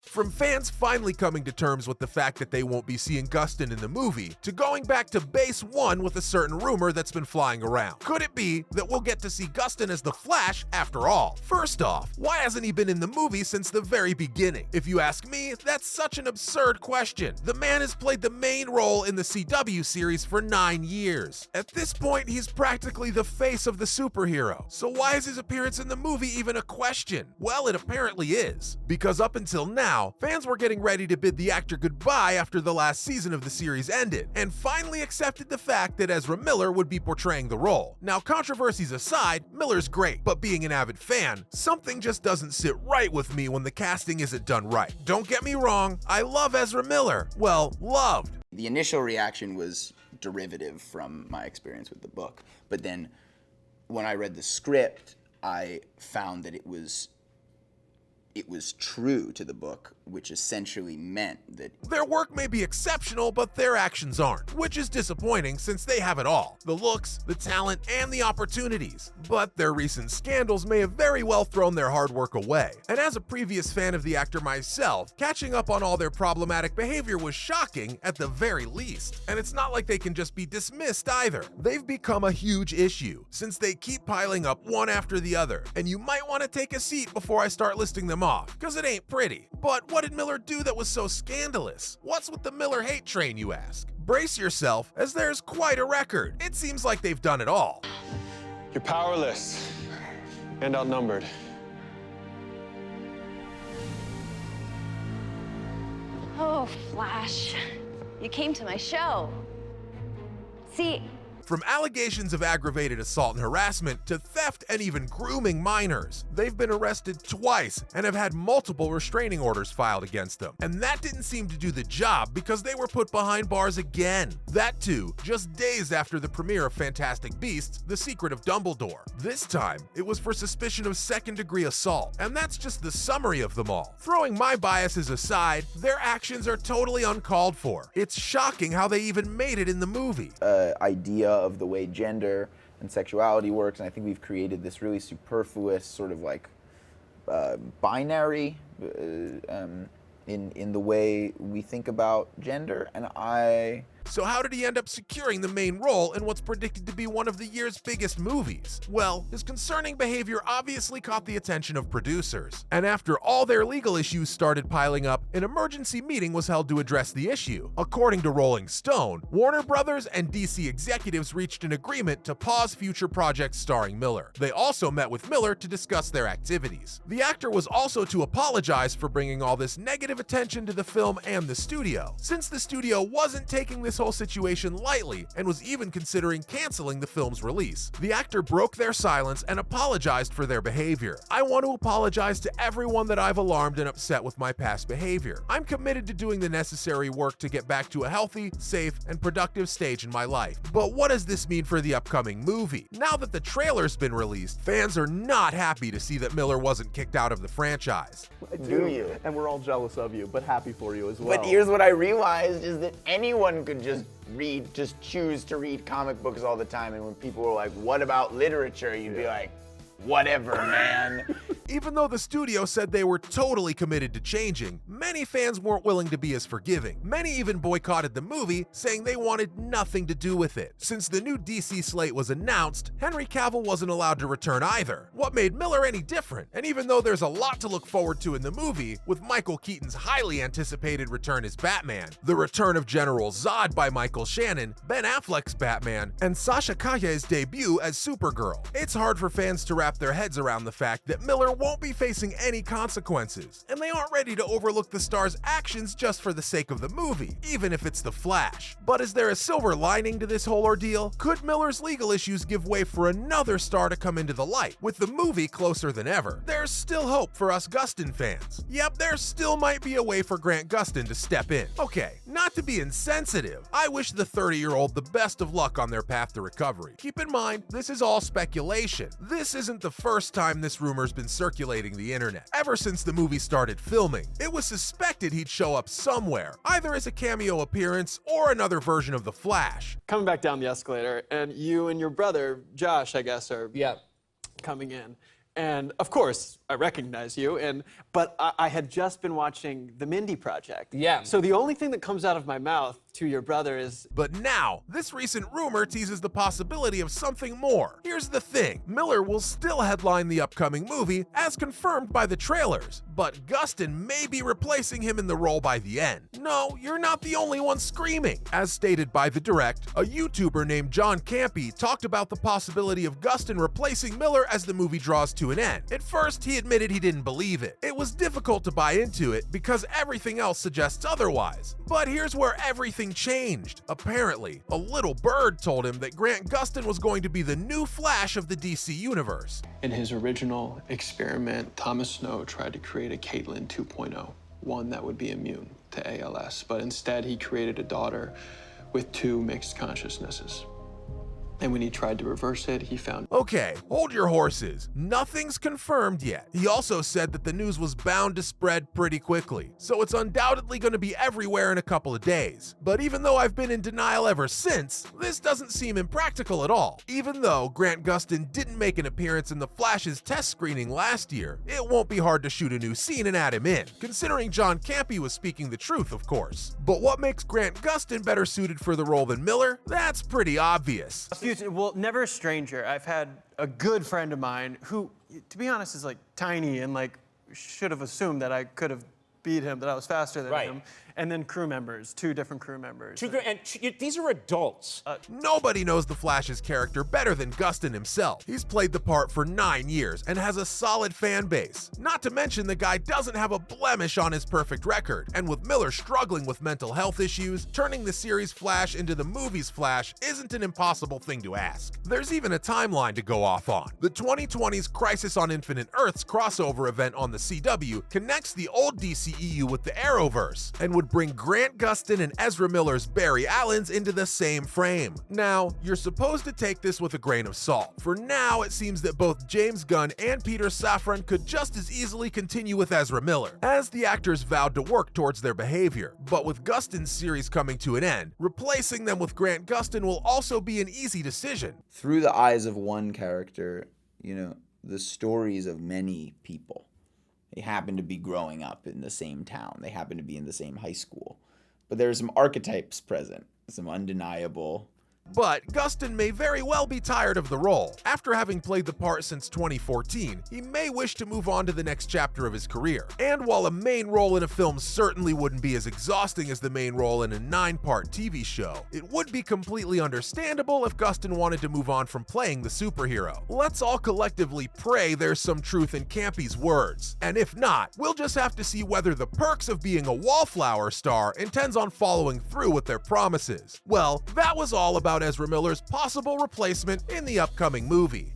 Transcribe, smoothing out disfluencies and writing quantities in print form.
From fans finally coming to terms with the fact that they won't be seeing Gustin in the movie, to going back to base one with a certain rumor that's been flying around. Could it be that we'll get to see Gustin as the Flash after all? First off, why hasn't he been in the movie since the very beginning? If you ask me, that's such an absurd question. The man has played the main role in the CW series for 9 years. At this point, he's practically the face of the superhero. So why is his appearance in the movie even a question? Well, it apparently is. Because up until now, fans were getting ready to bid the actor goodbye after the last season of the series ended, and finally accepted the fact that Ezra Miller would be portraying the role. Now, controversies aside, Miller's great, but being an avid fan, something just doesn't sit right with me when the casting isn't done right. Don't get me wrong, I love Ezra Miller. Well, loved. The initial reaction was derivative from my experience with the book, but then when I read the script, I found that it was true to the book, which essentially meant that their work may be exceptional, but their actions aren't, which is disappointing since they have it all: the looks, the talent, and the opportunities. But their recent scandals may have very well thrown their hard work away. And as a previous fan of the actor myself, catching up on all their problematic behavior was shocking at the very least. And it's not like they can just be dismissed either. They've become a huge issue, since they keep piling up one after the other. And you might want to take a seat before I start listing them off, because it ain't pretty. But what did Miller do that was so scandalous? What's with the Miller hate train, you ask? Brace yourself, as there's quite a record. It seems like they've done it all. You're powerless and outnumbered. Oh, Flash, you came to my show. See, From allegations of aggravated assault and harassment to theft and even grooming minors, they've been arrested twice and have had multiple restraining orders filed against them. And that didn't seem to do the job because they were put behind bars again. That too, just days after the premiere of Fantastic Beasts: The Secret of Dumbledore. This time, it was for suspicion of second-degree assault. And that's just the summary of them all. Throwing my biases aside, their actions are totally uncalled for. It's shocking how they even made it in the movie. Idea of the way gender and sexuality works, and I think we've created this really superfluous sort of like binary in the way we think about gender, and So how did he end up securing the main role in what's predicted to be one of the year's biggest movies? Well, his concerning behavior obviously caught the attention of producers. And after all their legal issues started piling up, an emergency meeting was held to address the issue. According to Rolling Stone, Warner Brothers and DC executives reached an agreement to pause future projects starring Miller. They also met with Miller to discuss their activities. The actor was also to apologize for bringing all this negative attention to the film and the studio, since the studio wasn't taking this whole situation lightly and was even considering canceling the film's release. The actor broke their silence and apologized for their behavior. "I want to apologize to everyone that I've alarmed and upset with my past behavior. I'm committed to doing the necessary work to get back to a healthy, safe, and productive stage in my life." But what does this mean for the upcoming movie? Now that the trailer's been released, fans are not happy to see that Miller wasn't kicked out of the franchise. Do you? And we're all jealous of you, but happy for you as well. But here's what I realized is that anyone could just choose to read comic books all the time, and when people were like, what about literature? You'd be like, whatever, man. Even though the studio said they were totally committed to changing, many fans weren't willing to be as forgiving. Many even boycotted the movie, saying they wanted nothing to do with it. Since the new DC slate was announced, Henry Cavill wasn't allowed to return either. What made Miller any different? And even though there's a lot to look forward to in the movie, with Michael Keaton's highly anticipated return as Batman, the return of General Zod by Michael Shannon, Ben Affleck's Batman, and Sasha Calle's debut as Supergirl, it's hard for fans to wrap their heads around the fact that Miller won't be facing any consequences, and they aren't ready to overlook the star's actions just for the sake of the movie, even if it's The Flash. But is there a silver lining to this whole ordeal? Could Miller's legal issues give way for another star to come into the light? With the movie closer than ever, there's still hope for us Gustin fans. Yep, there still might be a way for Grant Gustin to step in. Okay, not to be insensitive, I wish the 30-year-old the best of luck on their path to recovery. Keep in mind, this is all speculation. This isn't the first time this rumor's been circulating the internet. Ever since the movie started filming, it was suspected he'd show up somewhere, either as a cameo appearance or another version of The Flash. Coming back down the escalator, and you and your brother, Josh, I guess, are coming in. And of course, I recognize you, but I had just been watching The Mindy Project. Yeah. So the only thing that comes out of my mouth to your brother is, But now, this recent rumor teases the possibility of something more. Here's the thing, Miller will still headline the upcoming movie, as confirmed by the trailers, but Gustin may be replacing him in the role by the end. No, you're not the only one screaming. As stated by The Direct, a YouTuber named John Campy talked about the possibility of Gustin replacing Miller as the movie draws to an end. At first, he admitted he didn't believe it. It was difficult to buy into it because everything else suggests otherwise. But here's where everything changed. Apparently, a little bird told him that Grant Gustin was going to be the new Flash of the DC universe. in his original experiment, Thomas Snow tried to create a Caitlin 2.0, one that would be immune to ALS, but instead he created a daughter with 2 mixed consciousnesses. And when he tried to reverse it, he found... Okay, hold your horses. Nothing's confirmed yet. He also said that the news was bound to spread pretty quickly, so it's undoubtedly going to be everywhere in a couple of days. But even though I've been in denial ever since, this doesn't seem impractical at all. Even though Grant Gustin didn't make an appearance in The Flash's test screening last year, it won't be hard to shoot a new scene and add him in, considering John Campy was speaking the truth, of course. But what makes Grant Gustin better suited for the role than Miller? That's pretty obvious. Well, never a stranger. I've had a good friend of mine who, to be honest, is like tiny and like should have assumed that I could have beat him, that I was faster than him. And then crew members, 2 different crew members. These are adults. Nobody knows the Flash's character better than Gustin himself. He's played the part for 9 years and has a solid fan base. Not to mention the guy doesn't have a blemish on his perfect record. And with Miller struggling with mental health issues, turning the series Flash into the movie's Flash isn't an impossible thing to ask. There's even a timeline to go off on. The 2020's Crisis on Infinite Earths crossover event on the CW connects the old DCEU with the Arrowverse and would bring Grant Gustin and Ezra Miller's Barry Allen's into the same frame. Now, you're supposed to take this with a grain of salt. For now, it seems that both James Gunn and Peter Safran could just as easily continue with Ezra Miller, as the actors vowed to work towards their behavior. But with Gustin's series coming to an end, replacing them with Grant Gustin will also be an easy decision. Through the eyes of one character, you know, the stories of many people. They happen to be growing up in the same town. They happen to be in the same high school. But there are some archetypes present, some undeniable. But Gustin may very well be tired of the role. After having played the part since 2014, he may wish to move on to the next chapter of his career. And while a main role in a film certainly wouldn't be as exhausting as the main role in a 9-part TV show, it would be completely understandable if Gustin wanted to move on from playing the superhero. Let's all collectively pray there's some truth in Campy's words. And if not, we'll just have to see whether the perks of being a wallflower star intends on following through with their promises. Well, that was all about Ezra Miller's possible replacement in the upcoming movie.